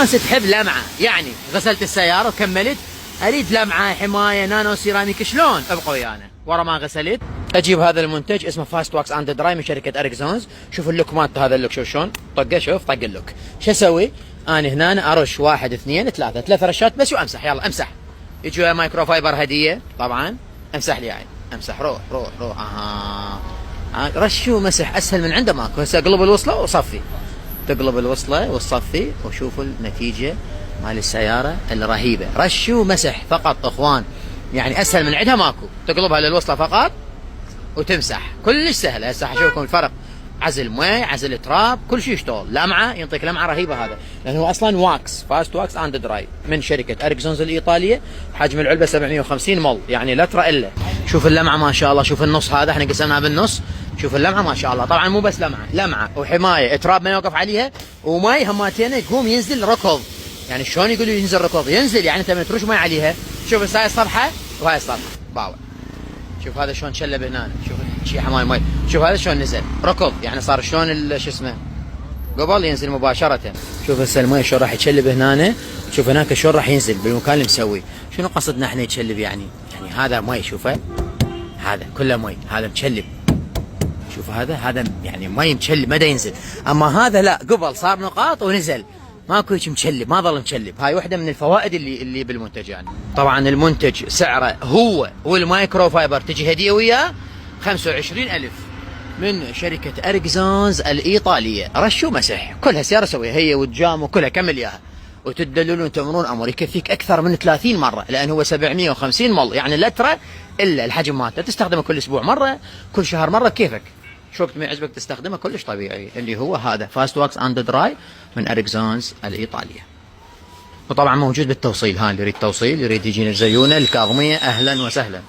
ناس تحب لمعه، يعني غسلت السياره وكملت اريد لمعه حمايه نانو سيراميك، شلون؟ ابقوا ويانا ورا ما غسلت اجيب هذا المنتج اسمه فاست واكس اند دراي من شركه اريكسونز. شوف اللوك مالته، هذا اللوك شوف شلون طقه، شوف طق اللوك. شو اسوي؟ انا هنا ارش 1 2 3 3 رشات بس وامسح. يلا امسح. يجي مايكرو فايبر هديه طبعا، امسح لي يعني، امسح. روح روح روح. رشوا مسح اسهل من عنده ماكو. هسه اقلب الوصله وصفي، تقلب الوصله وتصفي وشوفوا النتيجه مال السياره الرهيبه. رشوا مسح فقط اخوان، يعني اسهل من عندها ماكو. تقلبها للوصله فقط وتمسح، كلش سهله. هسه حشوفكم الفرق، عزل مي، عزل تراب، كل شيء يشتغل. لمعه ينطيك لمعه رهيبه هذا، لانه هو اصلا واكس، فاست واكس اند دراي من شركه اريكسونز الايطاليه. حجم العلبه 750 مل، يعني لا ترى الا. شوف اللمعه ما شاء الله، شوف النص هذا احنا قسمناه بالنص. شوف اللمعه ما شاء الله. طبعا مو بس لمعه، لمعه وحمايه تراب ما يوقف عليها، وماي هماتين يقوم ينزل ركض. يعني شلون يقولوا ينزل ركض؟ ينزل يعني انت من ترش ماي عليها. شوف هاي الصفحه وهاي الصفحه باور. شوف هذا شلون شلب هنا، شوف شي حمايه مي. شوف هذا شلون نزل ركض، يعني صار شلون شو اسمه قبل ينزل مباشره. شوف هسه المي شلون راح يتشلب هنا، شوف هناك شلون راح ينزل بالمكان اللي مسوي. شنو قصدنا احنا يتشلب يعني هذا مي، شوفه هذا كله مي، هذا متشلب. شوف هذا يعني مي متشلب ما دا ينزل. اما هذا لا، قبل صار نقاط ونزل، ماكو هيك متشلب، ما ظل متشلب. هاي واحده من الفوائد اللي بالمنتج يعني. طبعا المنتج سعره هو والمايكرو فايبر تجي هديه وياه 25,000 من شركه اريكسونز الايطاليه. رشوا مسح، كلها سياره سويها هي والجام وكلها كمل اياها، وتدللون تمرون امر. يكفيك اكثر من 30 مره، لان هو 750 مل، يعني لا ترى الا الحجم مالته. تستخدمه كل اسبوع مره، كل شهر مره، كيفك شو وقت ما يعجبك تستخدمه، كلش طبيعي. اللي هو هذا فاست واكس اند دراي من اريكسونز الايطاليه. وطبعا موجود بالتوصيل، اللي يريد توصيل، يريد يجينا زيونه الكاظميه، اهلا وسهلا.